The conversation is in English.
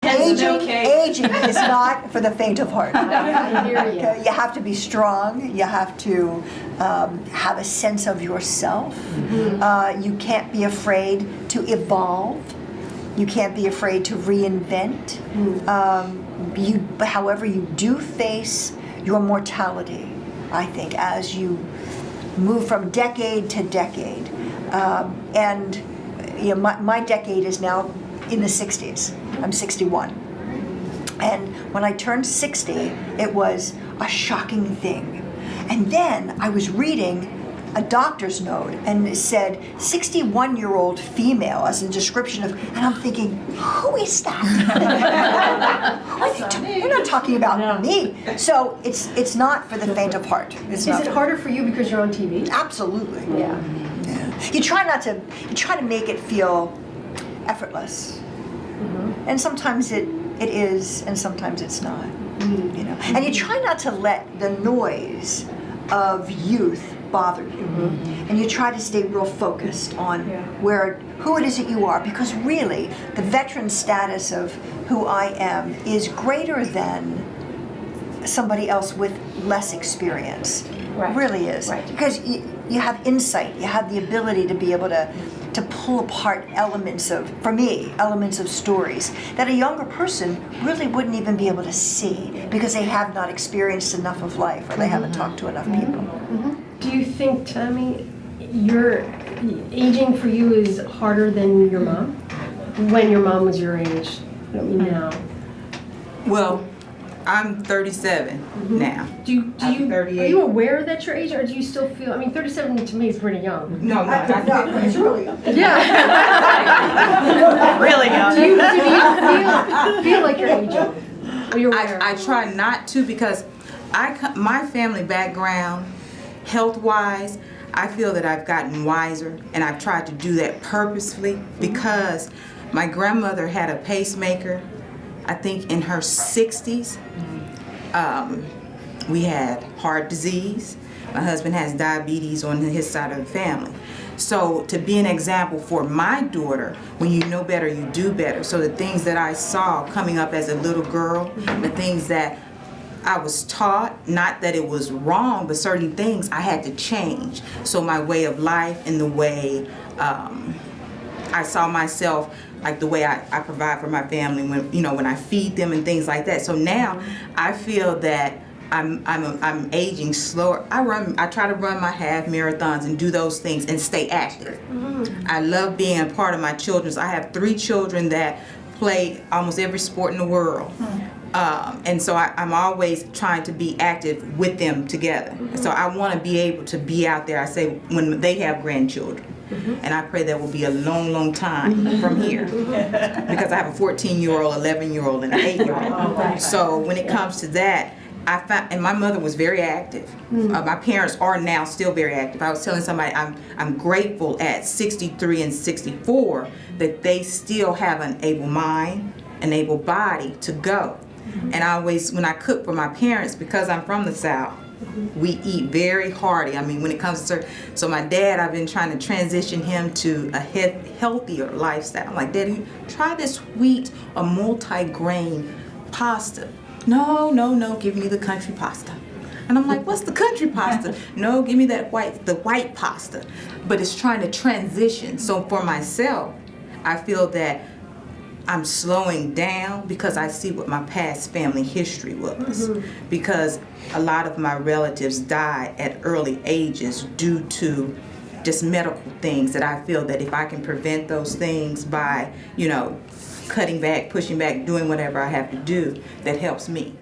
Aging is not for the faint of heart. I hear you. Okay, you have to be strong. You have to have a sense of yourself. You can't be afraid to evolve. You can't be afraid to reinvent. However, you do face your mortality, I think, as you move from decade to decade. And you know, my decade is now in the 60s. I'm 61. And when I turned 60, it was a shocking thing. And then I was reading a doctor's note, and it said 61-year-old female as a description of, and I'm thinking, who is that? Who are they They're not talking about me. So it's not for the faint of heart. Is it harder for you because you're on TV? Absolutely. Yeah. You try to make it feel effortless. And sometimes it is, and sometimes it's not. You know, and you try not to let the noise of youth bother you, and you try to stay real focused on who it is that you are, because really the veteran status of who I am is greater than somebody else with less experience. Right. Really is. Right. Because you have insight, you have the ability to be able to pull apart elements of stories that a younger person really wouldn't even be able to see because they have not experienced enough of life, or they haven't talked to enough people. Do you think, Tammy, your aging for you is harder than your mom? When your mom was your age? I don't mean now. Well, I'm 37 now. Are you aware that you're aging, or do you still feel? I mean, 37 to me is pretty young. No, It's really Yeah. really young. Do you feel like you're aging? Or you're aware? I try not to, because my family background, health-wise, I feel that I've gotten wiser, and I've tried to do that purposefully because my grandmother had a pacemaker, I think in her 60s. We had heart disease. My husband has diabetes on his side of the family. So to be an example for my daughter, when you know better, you do better. So the things that I saw coming up as a little girl, the things that I was taught, not that it was wrong, but certain things I had to change. So my way of life and the way I saw myself, like the way I provide for my family when I feed them and things like that. So now I feel that I'm aging slower. I try to run my half marathons and do those things and stay active. I love being a part of my children's. I have 3 children that play almost every sport in the world. And so I'm always trying to be active with them together. So I want to be able to be out there, I say, when they have grandchildren. And I pray that will be a long, long time from here. Because I have a 14-year-old, 11-year-old, and an 8-year-old. So when it comes to that, I found, and my mother was very active. My parents are now still very active. I was telling somebody I'm grateful at 63 and 64 that they still have an able mind, an able body to go. And I always, when I cook for my parents, because I'm from the South, we eat very hearty. I mean, when it comes to, so my dad, I've been trying to transition him to a healthier lifestyle. I'm like, Daddy, try this wheat or multi-grain pasta. No, give me the country pasta. And I'm like, what's the country pasta? No, give me the white pasta. But it's trying to transition. So for myself, I feel that I'm slowing down because I see what my past family history was. Because a lot of my relatives died at early ages due to just medical things that I feel that if I can prevent those things by, cutting back, pushing back, doing whatever I have to do, that helps me.